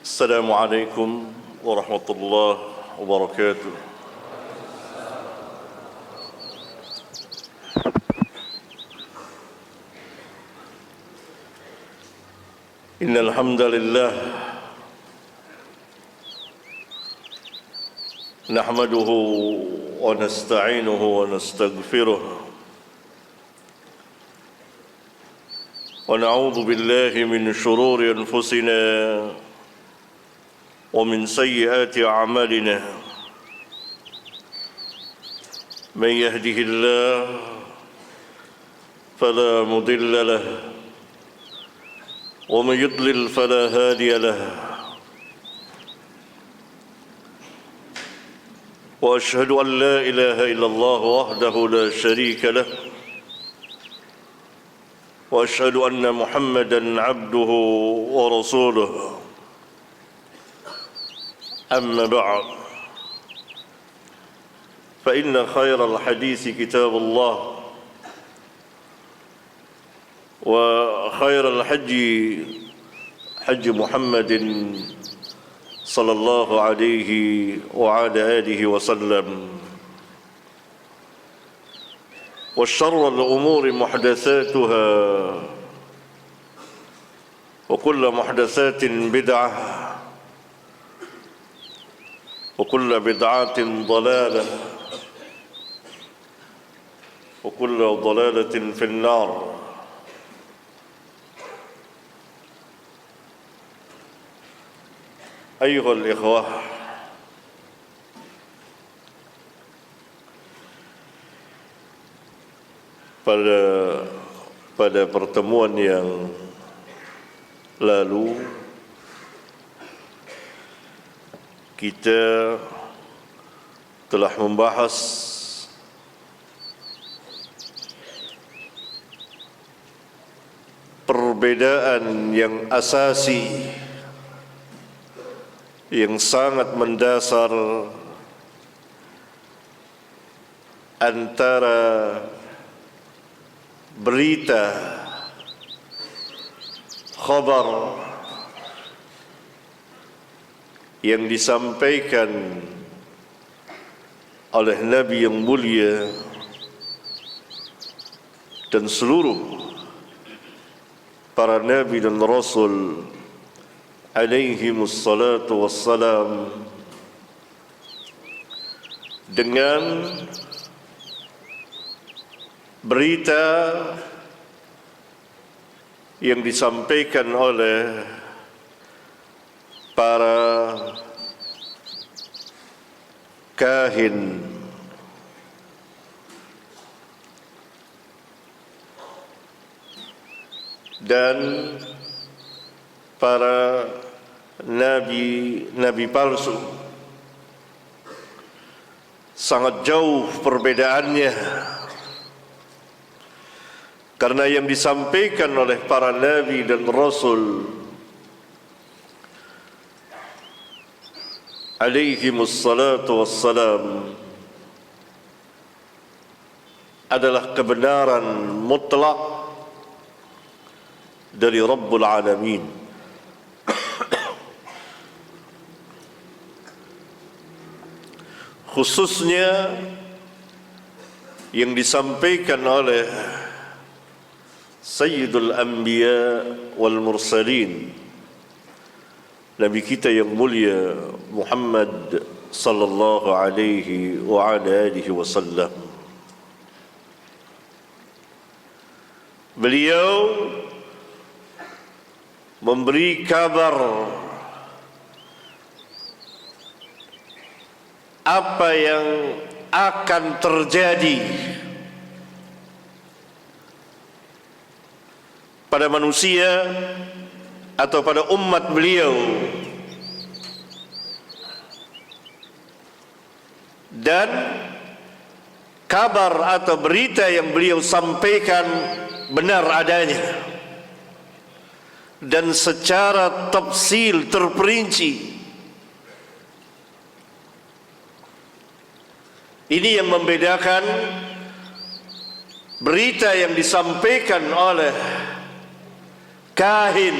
السلام عليكم ورحمة الله وبركاته. إن الحمد لله نحمده ونستعينه ونستغفره ونعوذ بالله من شرور أنفسنا ومن سيئات أعمالنا. من يهده الله فلا مضل له ومن يضلل فلا هادي له. وأشهد أن لا إله إلا الله وحده لا شريك له، وأشهد أن محمدًا عبده ورسوله. أما بعد، فإن خير الحديث كتاب الله، وخير الحج حج محمد صلى الله عليه وعلى آله وسلم، وشر الأمور محدثاتها، وكل محدثات بدعة، وكل بدعة ضلالة، وكل ضلالة في النار. أيها الإخوة، pada pertemuan yang lalu kita telah membahas perbedaan yang asasi, yang sangat mendasar antara berita, khabar yang disampaikan oleh Nabi yang mulia dan seluruh para Nabi dan Rasul alaihimus salatu wassalam, dengan berita yang disampaikan oleh para kahin dan para nabi palsu. Sangat jauh perbedaannya, karena yang disampaikan oleh para nabi dan rasul alaihimus salatu wassalam adalah kebenaran mutlak dari Rabbul Alamin. Khususnya yang disampaikan oleh Sayyidul Anbiya wal Mursalin, Nabi kita yang mulia Muhammad sallallahu alaihi wa ala alihi wasallam. Beliau memberi kabar apa yang akan terjadi pada manusia atau pada umat beliau, dan kabar atau berita yang beliau sampaikan benar adanya dan secara tafsil terperinci. Ini yang membedakan berita yang disampaikan oleh kahin,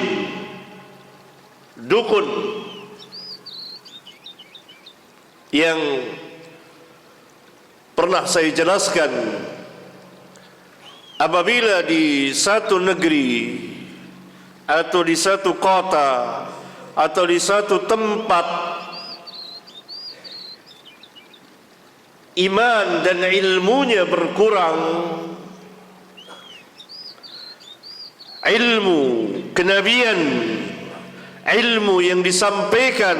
dukun, yang pernah saya jelaskan, apabila di satu negeri atau di satu kota atau di satu tempat iman dan ilmunya berkurang, ilmu kenabian, ilmu yang disampaikan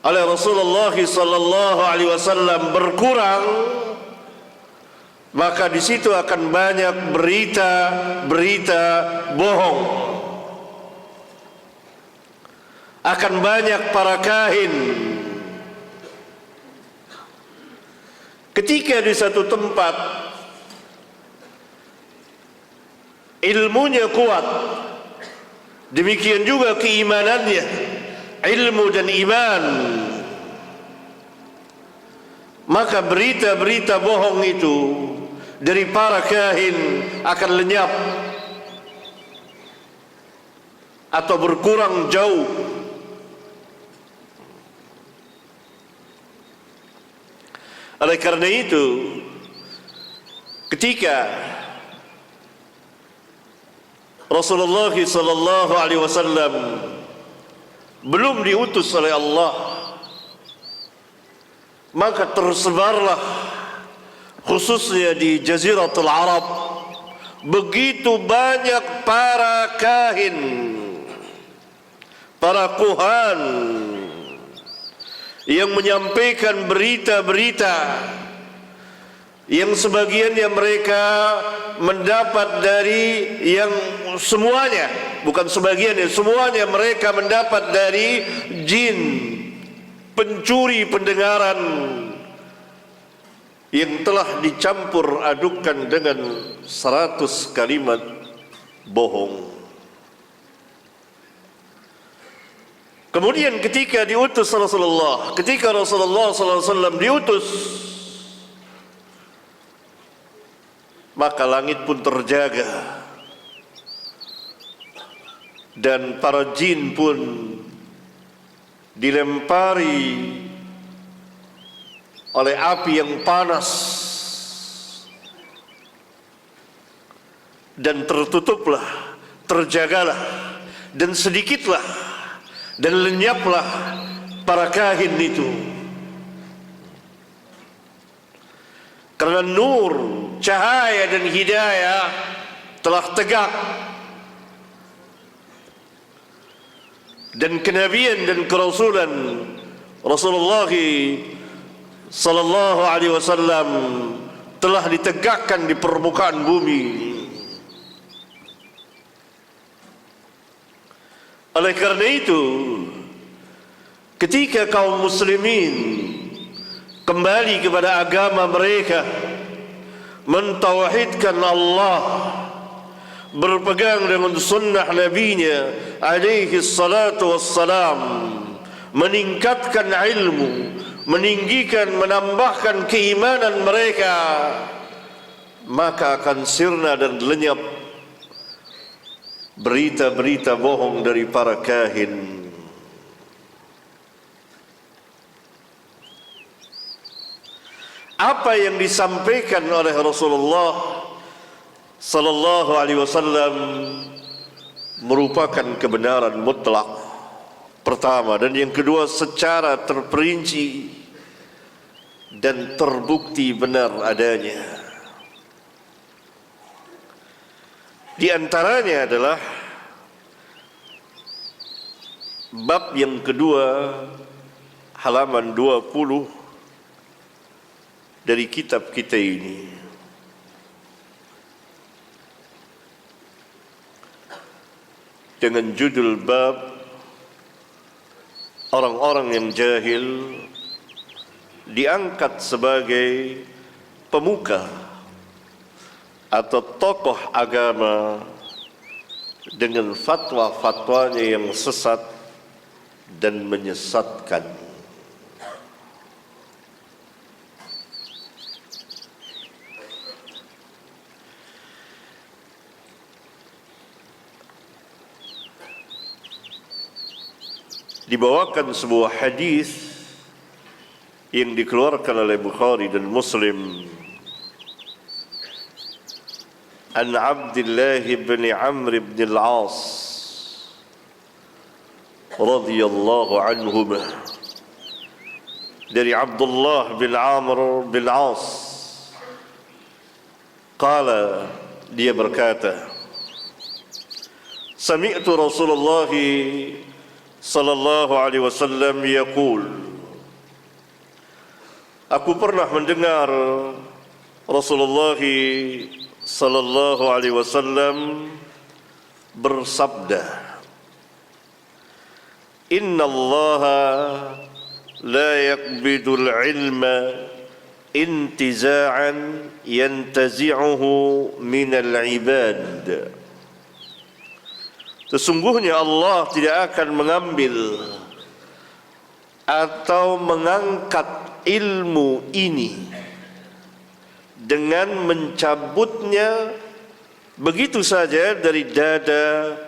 oleh Rasulullah sallallahu alaihi wasallam berkurang, maka di situ akan banyak berita-berita bohong. Akan banyak para kahin. Ketika di satu tempat ilmunya kuat, demikian juga keimanannya, ilmu dan iman, maka berita-berita bohong itu dari para kahin akan lenyap atau berkurang jauh. Oleh karena itu, ketika Rasulullah sallallahu alaihi wasallam belum diutus oleh Allah, maka tersebarlah khususnya di Jaziratul Arab begitu banyak para kahin, para kuhan yang menyampaikan berita-berita yang sebagiannya mereka mendapat dari yang semuanya, bukan sebagiannya, semuanya mereka mendapat dari jin pencuri pendengaran yang telah dicampur adukan dengan 100 kalimat bohong. Kemudian ketika diutus Rasulullah, ketika Rasulullah SAW diutus, maka langit pun terjaga dan para jin pun dilempari oleh api yang panas dan tertutuplah, terjagalah, dan sedikitlah dan lenyaplah para kahin itu. Karena nur, cahaya dan hidayah telah tegak, dan kenabian dan kerasulan Rasulullah sallallahu alaihi wasallam telah ditegakkan di permukaan bumi. Oleh karena itu, ketika kaum muslimin kembali kepada agama mereka, mentauhidkan Allah, berpegang dengan sunnah nabinya alaihi salatu wassalam, meningkatkan ilmu, meninggikan, menambahkan keimanan mereka, maka akan sirna dan lenyap berita-berita bohong dari para kahin. Apa yang disampaikan oleh Rasulullah sallallahu alaihi wasallam merupakan kebenaran mutlak, pertama, dan yang kedua secara terperinci dan terbukti benar adanya. Di antaranya adalah bab yang kedua, halaman 20 dari kitab kita ini. Dengan judul bab orang-orang yang jahil diangkat sebagai pemuka atau tokoh agama dengan fatwa-fatwanya yang sesat dan menyesatkan. Dibawakan sebuah hadis yang dikeluarkan oleh Bukhari dan Muslim, an Abdullah bin Amr bin al-As radhiyallahu anhuma, dari Abdullah bin Amr bin As, qala, dia berkata, sami'tu Rasulullah sallallahu alaihi wasallam yaqul, aku pernah mendengar Rasulullah sallallahu alaihi wasallam bersabda, inna allaha la yaqbidul ilma intiza'an yantazi'uhu minal ibad. Sesungguhnya Allah tidak akan mengambil atau mengangkat ilmu ini dengan mencabutnya begitu saja dari dada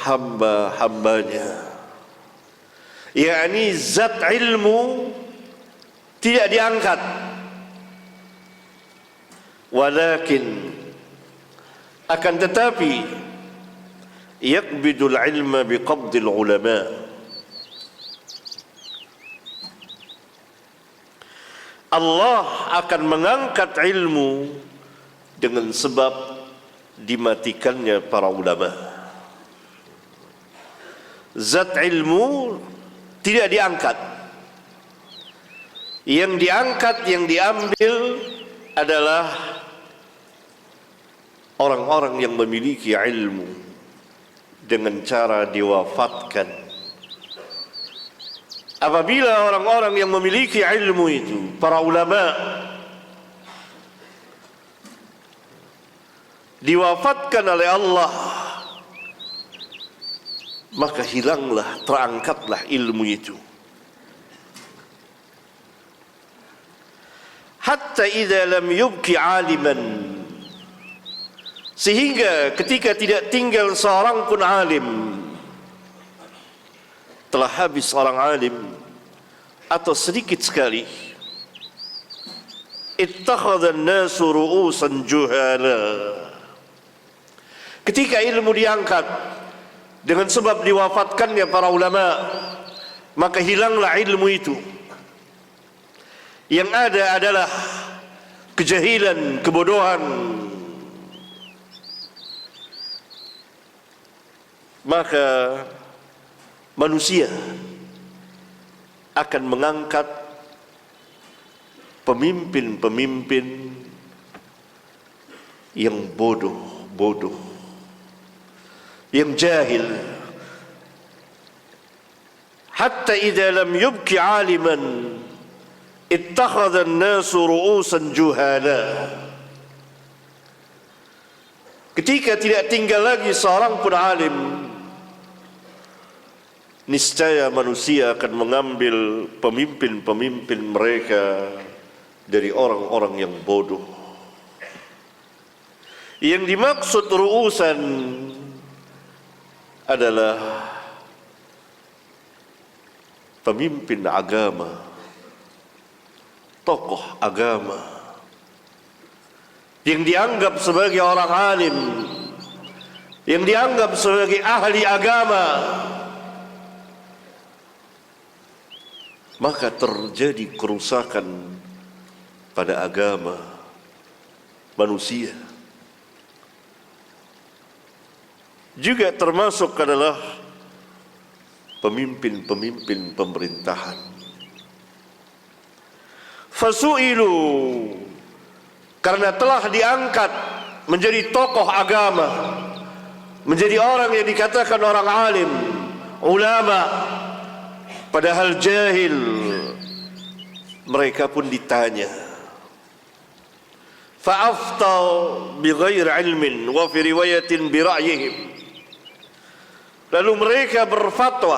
hamba-hambanya. yakni zat ilmu tidak diangkat, walakin akan tetapi yaqbidul ilma biqabdil ulama. Allah akan mengangkat ilmu dengan sebab dimatikannya para ulama. Zat ilmu tidak diangkat. Yang diangkat, yang diambil adalah orang-orang yang memiliki ilmu dengan cara diwafatkan. Apabila orang-orang yang memiliki ilmu itu, para ulama, diwafatkan oleh Allah, maka hilanglah, terangkatlah ilmu itu. Hatta idza lam yubki aliman, sehingga ketika tidak tinggal seorang pun alim, telah habis seorang alim atau sedikit sekali, ittakhadha an-nasu ru'usan juhala. Ketika ilmu diangkat dengan sebab diwafatkannya para ulama, maka hilanglah ilmu itu. Yang ada adalah kejahilan, kebodohan. Maka manusia akan mengangkat pemimpin-pemimpin yang bodoh, yang jahil. Hatta idza lam yubki aliman ittakhadha an-nasu ru'usan juhala. Ketika tidak tinggal lagi seorang pun alim, niscaya manusia akan mengambil pemimpin-pemimpin mereka dari orang-orang yang bodoh. Yang dimaksud ru'usan adalah pemimpin agama, tokoh agama yang dianggap sebagai orang alim, yang dianggap sebagai ahli agama, maka terjadi kerusakan pada agama manusia. Juga termasuk adalah pemimpin-pemimpin pemerintahan. Fasu'ilu, karena telah diangkat menjadi tokoh agama, menjadi orang yang dikatakan orang alim, ulama, padahal jahil, mereka pun ditanya. Fa'aftau bighairi ilmin wa fi riwayatin bi ra'yihim. Lalu mereka berfatwa.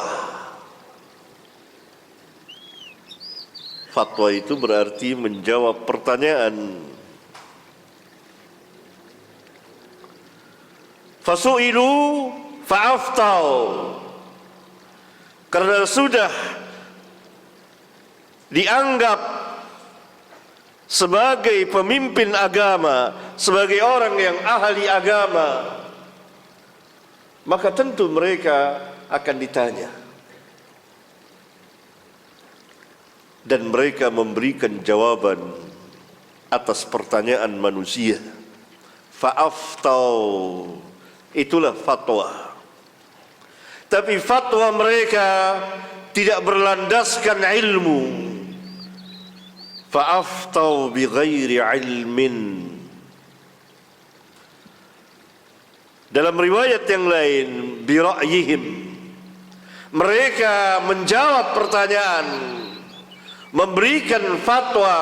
Fatwa itu berarti menjawab pertanyaan. Fasu'ilu fa'aftau, karena sudah dianggap sebagai pemimpin agama, sebagai orang yang ahli agama, maka tentu mereka akan ditanya. Dan mereka memberikan jawaban atas pertanyaan manusia. Fa'aftau, itulah fatwa. Tapi fatwa mereka tidak berlandaskan ilmu. Fa'aftau bighairi ilmin. Dalam riwayat yang lain, bira'yihim, mereka menjawab pertanyaan, memberikan fatwa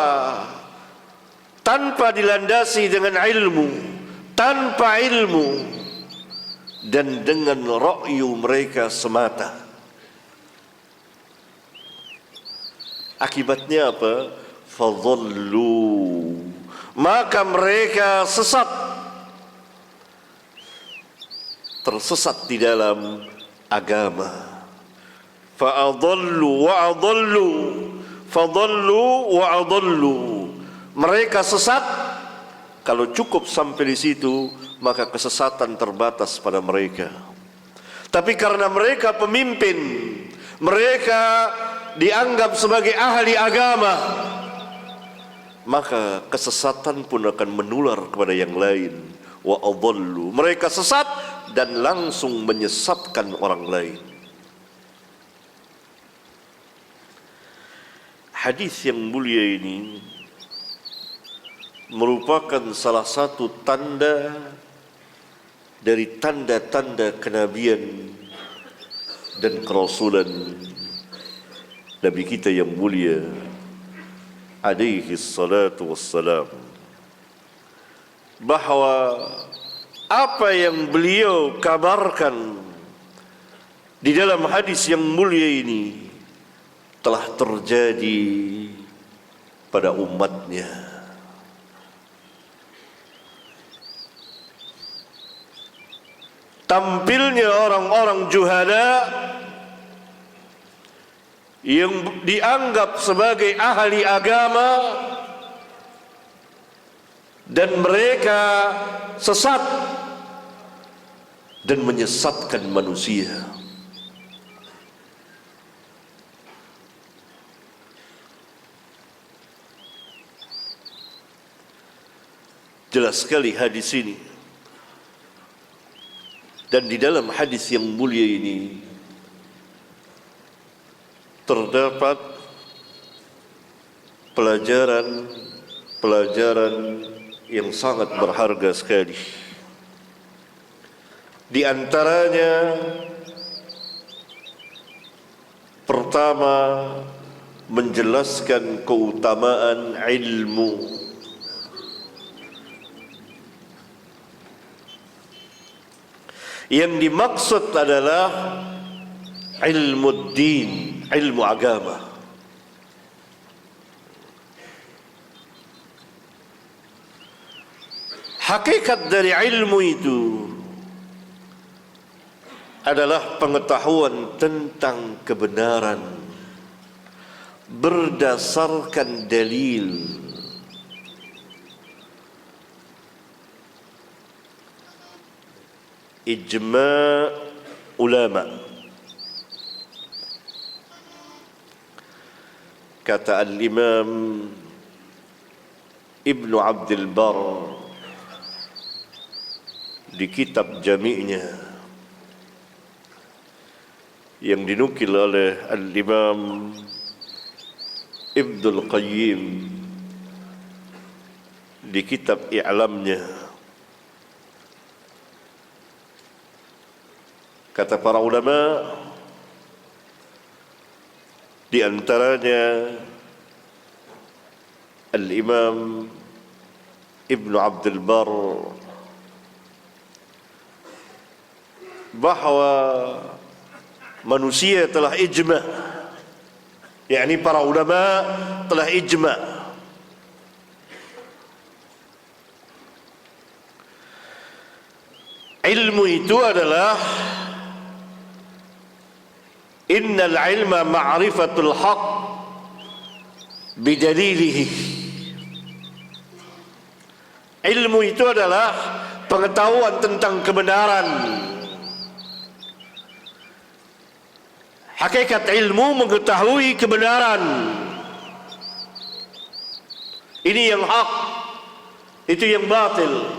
tanpa dilandasi dengan ilmu, tanpa ilmu, dan dengan ra'yu mereka semata. Akibatnya apa? Fadhallu, maka mereka sesat, tersesat di dalam agama. Fa'adhallu wa adhallu, fadhallu wa adhallu. Mereka sesat. Kalau cukup sampai di situ, maka kesesatan terbatas pada mereka. Tapi karena mereka pemimpin, mereka dianggap sebagai ahli agama, maka kesesatan pun akan menular kepada yang lain. Wa adhallu, mereka sesat dan langsung menyesatkan orang lain. Hadis yang mulia ini merupakan salah satu tanda dari tanda-tanda kenabian dan kerasulan Nabi kita yang mulia alaihi salatu wassalam, bahwa apa yang beliau kabarkan di dalam hadis yang mulia ini telah terjadi pada umatnya. Tampilnya orang-orang juhada yang dianggap sebagai ahli agama dan mereka sesat dan menyesatkan manusia. Jelas sekali hadis ini. Dan di dalam hadis yang mulia ini terdapat pelajaran yang sangat berharga sekali. Di antaranya, pertama, menjelaskan keutamaan ilmu. Yang dimaksud adalah ilmu din, ilmu agama. Hakikat dari ilmu itu adalah pengetahuan tentang kebenaran berdasarkan dalil. Ijma' ulama. Kata al-Imam Ibnu Abdul Bar di kitab Jami'nya yang dinukil oleh al-Imam Ibnul Qayyim di kitab I'lamnya. Kata para ulama, di antaranya Al-Imam Ibnu Abdul Bar, bahwa manusia telah ijma', yakni para ulama telah ijma', ilmu itu adalah innal ilma ma'rifatul haq bidalilihi. Ilmu itu adalah pengetahuan tentang kebenaran. Hakikat ilmu mengetahui kebenaran. Ini yang hak, itu yang batil.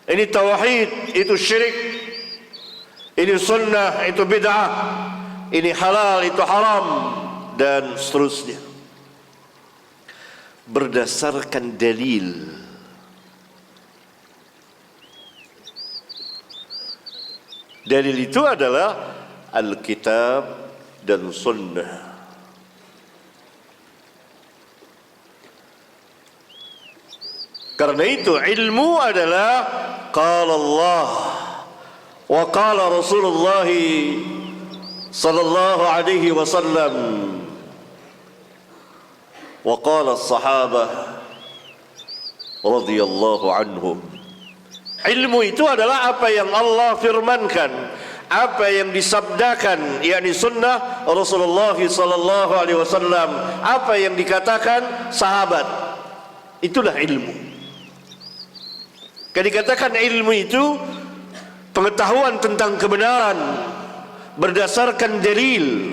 Ini tauhid, itu syirik. Ini sunnah, itu bid'ah. Ini halal, itu haram, dan seterusnya. Berdasarkan dalil. Dalil itu adalah Alkitab dan Sunnah. Karena itu ilmu adalah qala Allah wa qala Rasulullah sallallahu alaihi wasallam wa qala as-sahabah radhiyallahu anhum. Ilmu itu adalah apa yang Allah firmankan, apa yang disabdakan, yakni sunnah Rasulullah sallallahu alaihi wasallam, apa yang dikatakan sahabat. Itulah ilmu. Kalau dikatakan ilmu itu pengetahuan tentang kebenaran berdasarkan dalil.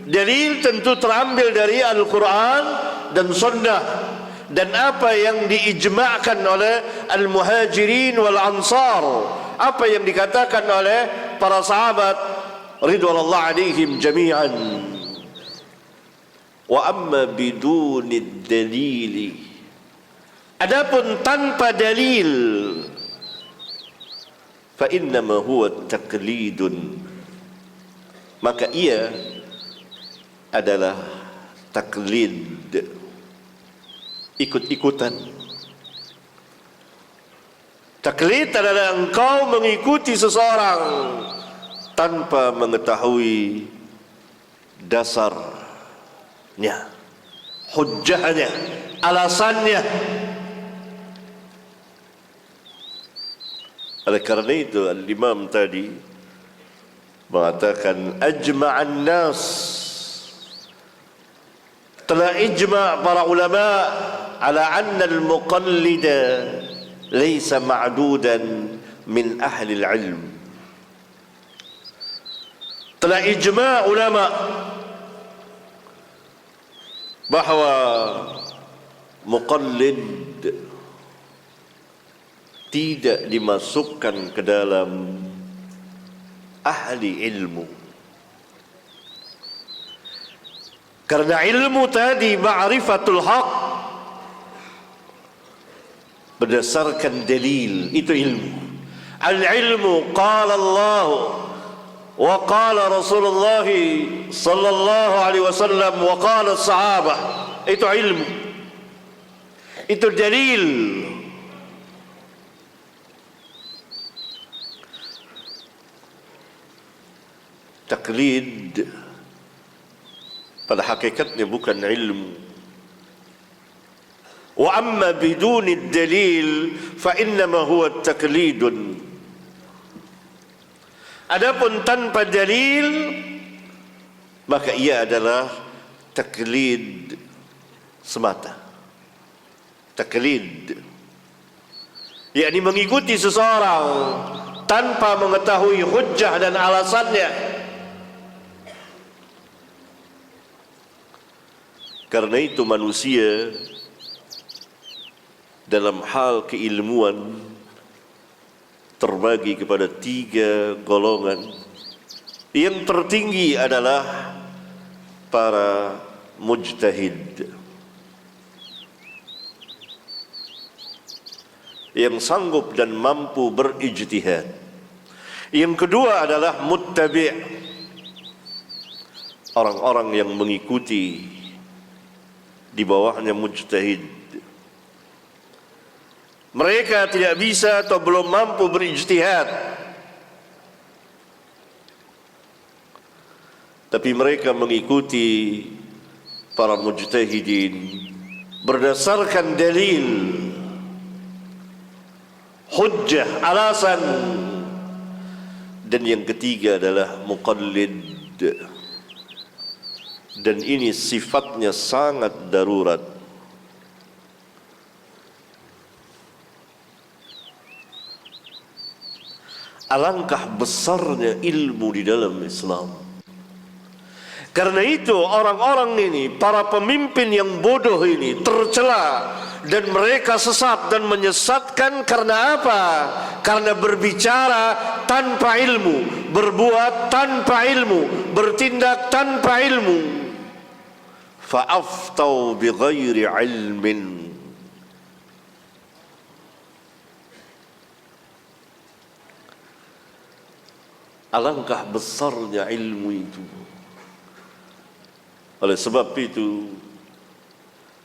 Dalil tentu terambil dari Al-Quran dan Sunnah, dan apa yang diijma'kan oleh Al-Muhajirin wal-Ansar, apa yang dikatakan oleh para sahabat ridwanullah alaihim jami'an. Wa amma biduni dalili, adapun tanpa dalil, fa innama huwa taqlidun, maka ia adalah taklid, ikut-ikutan. Taklid adalah engkau mengikuti seseorang tanpa mengetahui dasarnya, hujjahnya, alasannya. Oleh karena itu al-imam tadi mengatakan ajma'an nas, telah ijma' para ulama ala anna al-muqallida laysa ma'dudan min ahli al-ilm. Telah ijma' ulama bahwa muqallid tidak dimasukkan ke dalam ahli ilmu. Karena ilmu tadi ma'rifatul haq, berdasarkan dalil, itu ilmu. Al-ilmu qala Allah wa qala Rasulullah sallallahu alaihi wasallam wa qala sahabah, itu ilmu, itu dalil. Taklid pada hakikatnya bukan ilmu. Wa amma biduni dalil fa innama huwa taklidun. Adapun tanpa dalil, maka ia adalah taklid semata. Taklid, yakni mengikuti seseorang tanpa mengetahui hujjah dan alasannya. Karena itu manusia dalam hal keilmuan terbagi kepada 3 golongan. Yang tertinggi adalah para mujtahid, yang sanggup dan mampu berijtihad. Yang kedua adalah muttabi', orang-orang yang mengikuti di bawahnya mujtahid. Mereka tidak bisa atau belum mampu berijtihad, tapi mereka mengikuti para mujtahidin berdasarkan dalil, hujjah, alasan. Dan yang ketiga adalah muqallid, dan ini sifatnya sangat darurat. Alangkah besarnya ilmu di dalam Islam. Karena itu orang-orang ini, para pemimpin yang bodoh ini tercela dan mereka sesat dan menyesatkan karena apa? Karena berbicara tanpa ilmu, berbuat tanpa ilmu, bertindak tanpa ilmu. Fa'aftau bighairi ilmin. Alangkah besarnya ilmu itu. Oleh sebab itu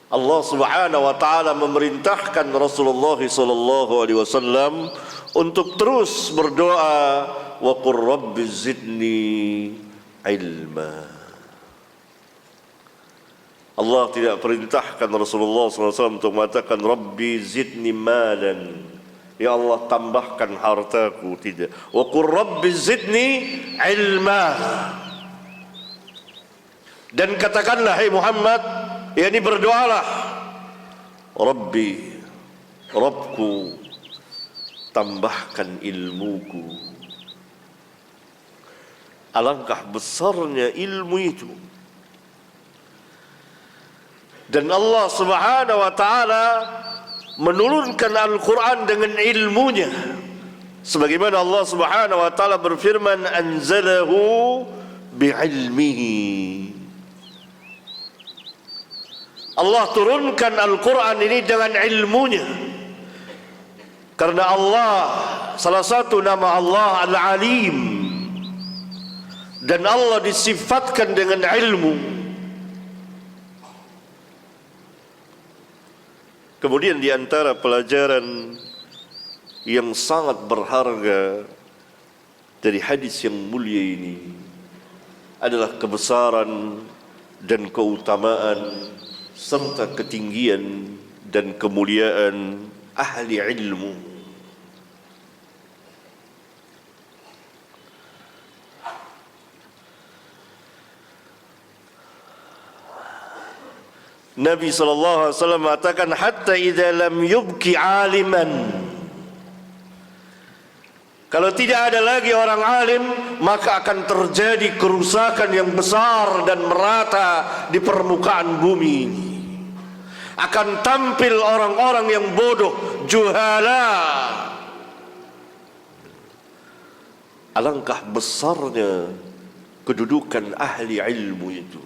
Allah Subhanahu wa taala memerintahkan Rasulullah sallallahu alaihi wasallam untuk terus berdoa, wa qur rabbi zidni ilma. Allah tidak perintahkan Rasulullah sallallahu alaihi wasallam untuk mengatakan rabbi zidni malan. Ya Allah, tambahkan hartaku, tidak. Wa qur rabbi zidni ilma. Dan katakanlah, hai Muhammad, yakni berdoalah, Rabbi, Rabbku, tambahkan ilmuku. Alangkah besarnya ilmu itu. Dan Allah Subhanahu wa taala menurunkan Al-Quran dengan ilmunya, sebagaimana Allah Subhanahu wa taala berfirman, anzalahu bi'ilmihi. Allah turunkan Al-Quran ini dengan ilmunya. Karena Allah, salah satu nama Allah Al-Alim, dan Allah disifatkan dengan ilmu. Kemudian di antara pelajaran yang sangat berharga dari hadis yang mulia ini adalah kebesaran dan keutamaan serta ketinggian dan kemuliaan ahli ilmu. Nabi SAW mengatakan, hatta idza lam yubki aliman, kalau tidak ada lagi orang alim, maka akan terjadi kerusakan yang besar dan merata di permukaan bumi ini. Akan tampil orang-orang yang bodoh, juhala. Alangkah besarnya kedudukan ahli ilmu itu.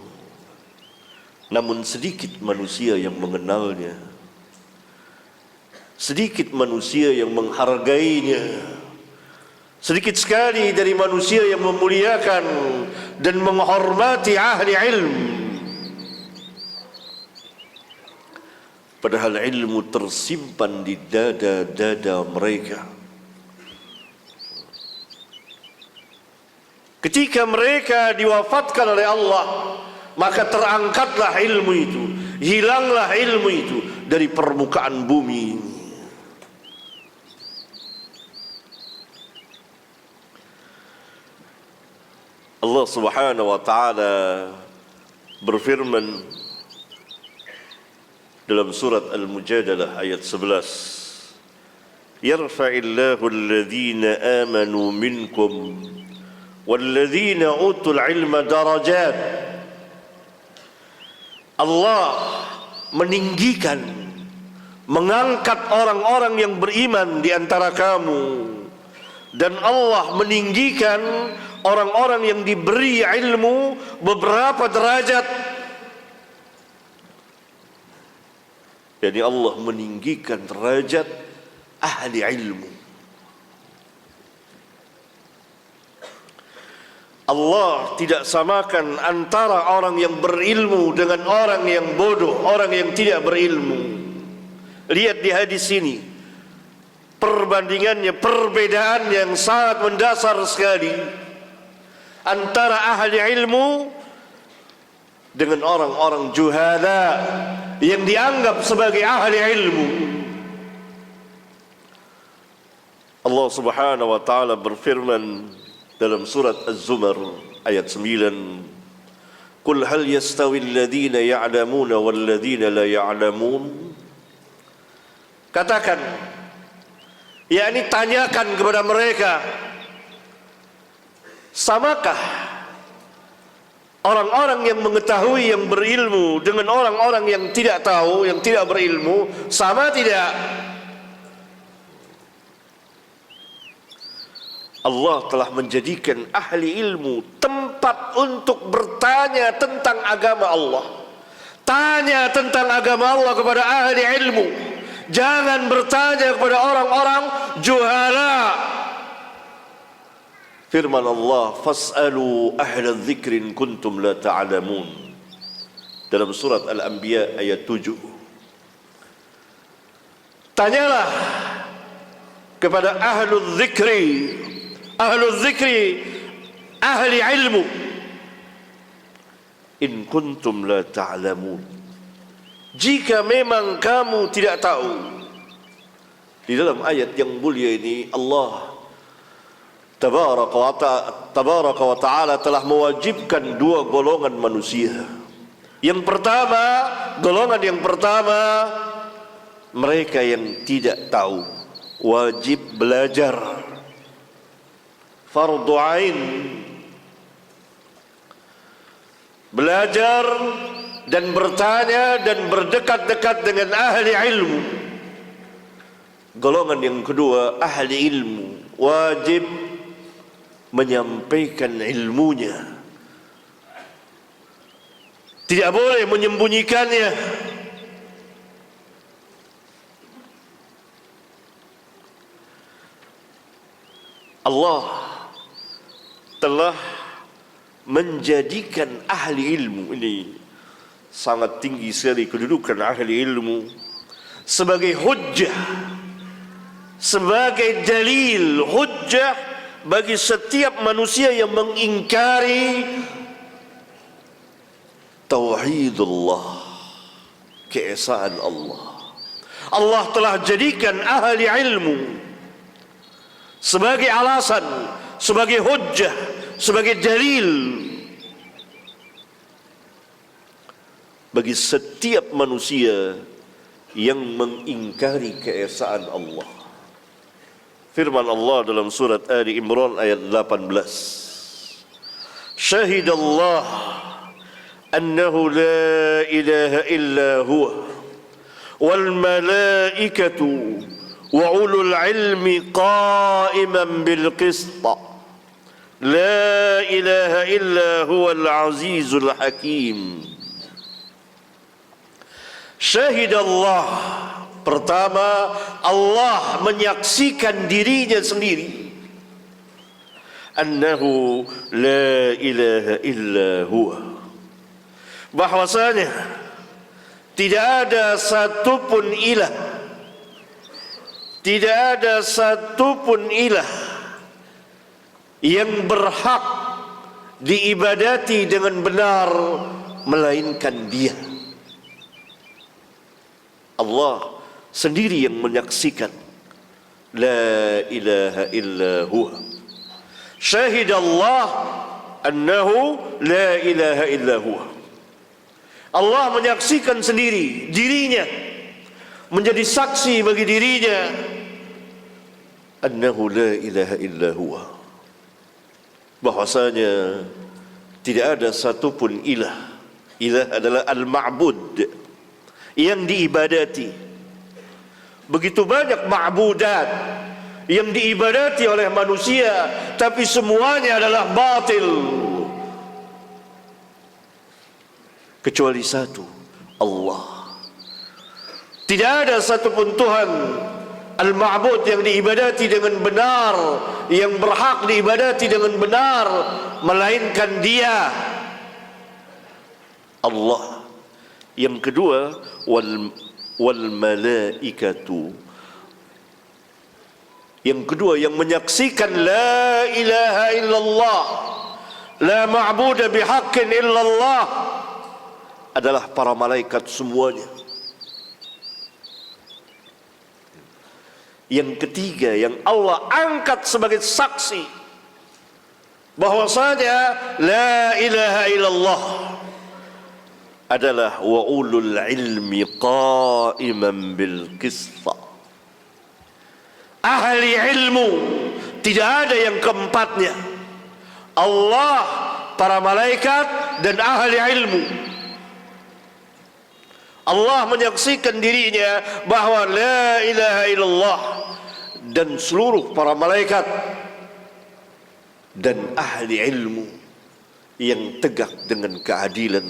Namun sedikit manusia yang mengenalnya, sedikit manusia yang menghargainya, sedikit sekali dari manusia yang memuliakan dan menghormati ahli ilmu. Padahal ilmu tersimpan di dada-dada mereka. Ketika mereka diwafatkan oleh Allah, maka terangkatlah ilmu itu, hilanglah ilmu itu dari permukaan bumi ini. Allah Subhanahu wa taala berfirman dalam surat Al-Mujadalah ayat 11, yarfa'illahu alladhina amanu minkum walladhina utul ilma darajat. Allah meninggikan, mengangkat orang-orang yang beriman di antara kamu, dan Allah meninggikan orang-orang yang diberi ilmu beberapa derajat. Jadi Allah meninggikan derajat ahli ilmu. Allah tidak samakan antara orang yang berilmu dengan orang yang bodoh, orang yang tidak berilmu. Lihat di hadis ini, perbandingannya, perbedaan yang sangat mendasar sekali antara ahli ilmu dengan orang-orang juhala yang dianggap sebagai ahli ilmu. Allah Subhanahu wa taala berfirman dalam surat Az-Zumar ayat 9, Qul hal yastawi alladhina ya'lamuna walladhina la ya'lamun. Katakan, yakni tanyakan kepada mereka, samakah orang-orang yang mengetahui, yang berilmu dengan orang-orang yang tidak tahu, yang tidak berilmu, sama tidak? Allah telah menjadikan ahli ilmu tempat untuk bertanya tentang agama Allah. Tanya tentang agama Allah kepada ahli ilmu. Jangan bertanya kepada orang-orang juhala. Firman Allah, fas'alu ahla dzikri in kuntum la ta'lamun. Dalam surat Al-Anbiya ayat 7. Tanyalah kepada ahlu dzikri, ahli ilmu, in kuntum la ta'lamun, jika memang kamu tidak tahu. Di dalam ayat yang mulia ini Allah Tabaraka wa ta'ala telah mewajibkan dua golongan manusia. Yang pertama, golongan yang pertama, mereka yang tidak tahu, wajib belajar, fardu ain, belajar dan bertanya dan berdekat-dekat dengan ahli ilmu. Golongan yang kedua, ahli ilmu, wajib menyampaikan ilmunya, tidak boleh menyembunyikannya. Allah telah menjadikan ahli ilmu, ini sangat tinggi sekali kedudukan ahli ilmu, sebagai hujjah, sebagai dalil, hujjah bagi setiap manusia yang mengingkari tauhidullah, keesaan Allah. Allah telah jadikan ahli ilmu sebagai alasan, sebagai hujjah, sebagai dalil bagi setiap manusia yang mengingkari keesaan Allah. Firman Allah dalam surat Ali Imran ayat 18. Syahidallah annahu la ilaha illa huwa wal malaikatu wa ulul ilmi qa'iman bil qist. La ilaha illa huwal azizul hakim. Syahidallah, pertama, Allah menyaksikan dirinya sendiri, annahu la ilaha illa huwa, bahwasanya tidak ada satupun ilah, tidak ada satupun ilah yang berhak diibadati dengan benar melainkan Dia. Allah sendiri yang menyaksikan, la ilaha illa huwa. Syahidallah annahu la ilaha illa huwa. Allah menyaksikan sendiri dirinya, menjadi saksi bagi dirinya, annahu la ilaha illa huwa, bahwasanya tidak ada satupun ilah. Ilah adalah al-ma'bud, yang diibadati. Begitu banyak ma'budat yang diibadati oleh manusia, tapi semuanya adalah batil, kecuali satu, Allah. Tidak ada satupun Tuhan al-ma'bud yang diibadati dengan benar, yang berhak diibadati dengan benar, melainkan Dia, Allah. Yang kedua, wal malaikatu. Yang kedua yang menyaksikan la ilaha illallah, la ma'budu bihaqqin illallah, adalah para malaikat semuanya. Yang ketiga yang Allah angkat sebagai saksi bahwasanya la ilaha illallah, adalah wa ulul ilmi qa'iman bil qist. Ahli ilmu, tidak ada yang keempatnya. Allah, para malaikat, dan ahli ilmu. Allah menyaksikan dirinya bahwa la ilaha illallah, dan seluruh para malaikat dan ahli ilmu yang tegak dengan keadilan.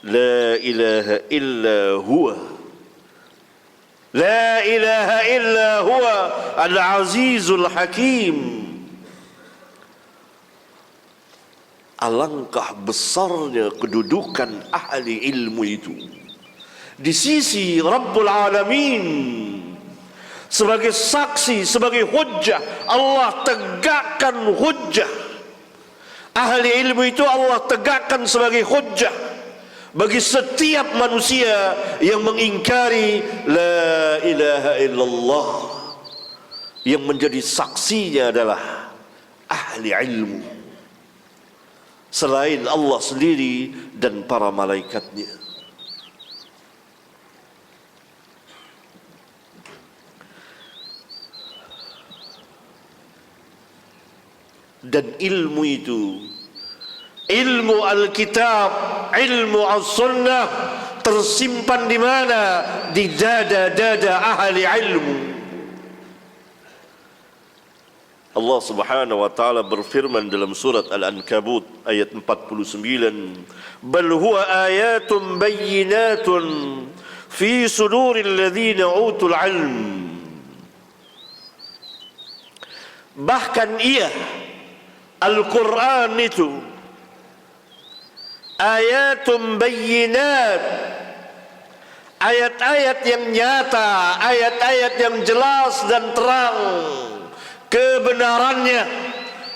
La ilaha illa huwa, la ilaha illa huwa al-azizul hakim. Alangkah besarnya kedudukan ahli ilmu itu di sisi Rabbul Alamin, sebagai saksi, sebagai hujjah. Allah tegakkan hujjah. Ahli ilmu itu Allah tegakkan sebagai hujjah bagi setiap manusia yang mengingkari la ilaha illallah. Yang menjadi saksinya adalah ahli ilmu selain Allah sendiri dan para malaikatnya. Dan ilmu itu, ilmu Alkitab, ilmu As-Sunnah, tersimpan di mana? Di dada-dada ahli ilmu. Allah Subhanahu wa taala berfirman dalam surat Al-Ankabut ayat 49, "Bal huwa ayatun bayyinatun fi suduril ladzina utul ilm." Bahkan ia, Al-Quran itu, ayatun bayyinat, ayat-ayat yang nyata, ayat-ayat yang jelas dan terang kebenarannya,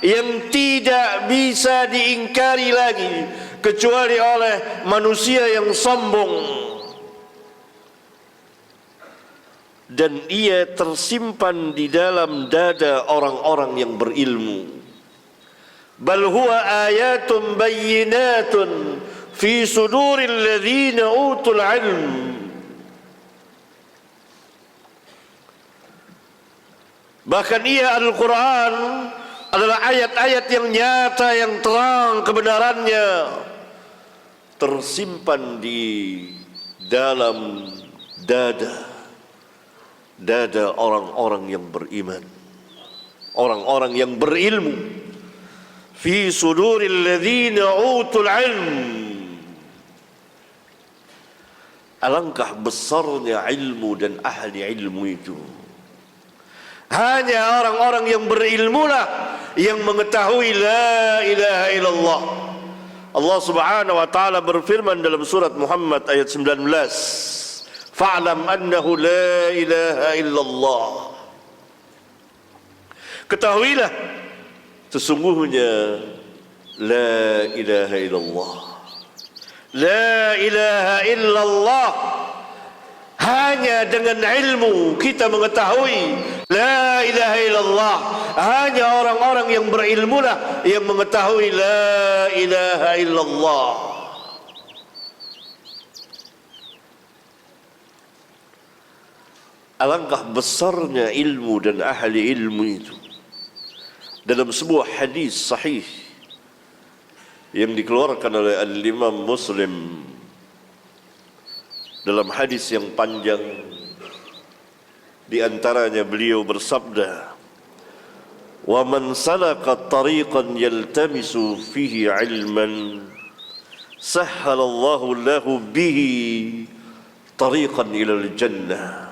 yang tidak bisa diingkari lagi kecuali oleh manusia yang sombong. Dan ia tersimpan di dalam dada orang-orang yang berilmu. Bal huwa ayatun bayyinatun fi suduril ladzina utul ilm. Bahkan ia, Al-Quran, adalah ayat-ayat yang nyata, yang terang kebenarannya, tersimpan di dalam dada orang-orang yang beriman, orang-orang yang berilmu. Fi suduril ladzina utul ilm. Alangkah besarnya ilmu dan ahli ilmu itu. Hanya orang-orang yang berilmulah yang mengetahui la ilaha illallah. Allah Subhanahu wa taala berfirman dalam surat Muhammad ayat 19, "Fa'lam annahu la ilaha illallah." Ketahuilah sesungguhnya la ilaha illallah. La ilaha illallah. Hanya dengan ilmu kita mengetahui la ilaha illallah. Hanya orang-orang yang berilmulah yang mengetahui la ilaha illallah. Alangkah besarnya ilmu dan ahli ilmu itu. Dalam sebuah hadis sahih yang dikeluarkan oleh Al-Imam Muslim, dalam hadis yang panjang, di antaranya beliau bersabda, "Wa man salaka tariqan yaltamisu fihi ilman, sahhalallahu lahu bihi tariqan ilal jannah."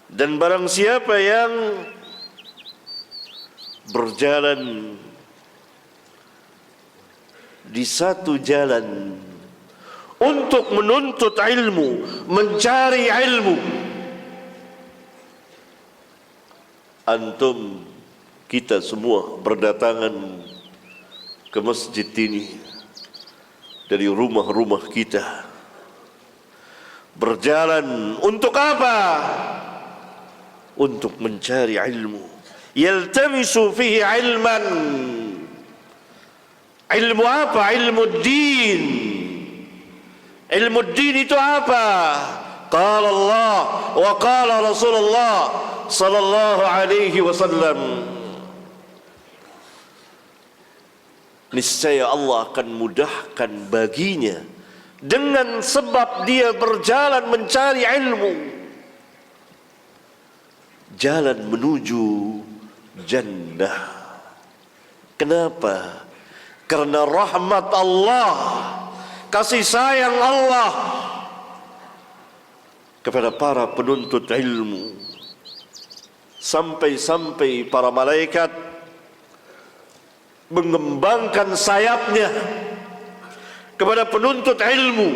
Dan barang siapa yang berjalan di satu jalan untuk menuntut ilmu, mencari ilmu. Antum, kita semua berdatangan ke masjid ini dari rumah-rumah kita. Berjalan untuk apa? Untuk mencari ilmu. Yaltamisu fihi ilman. Ilmu apa? Ilmu din. Ilmu din itu apa? Qala Allah wa qala Rasulullah sallallahu alaihi wasallam. Niscaya Allah akan mudahkan baginya dengan sebab dia berjalan mencari ilmu, jalan menuju jannah. Kenapa? Karena rahmat Allah, kasih sayang Allah kepada para penuntut ilmu, sampai-sampai para malaikat mengembangkan sayapnya kepada penuntut ilmu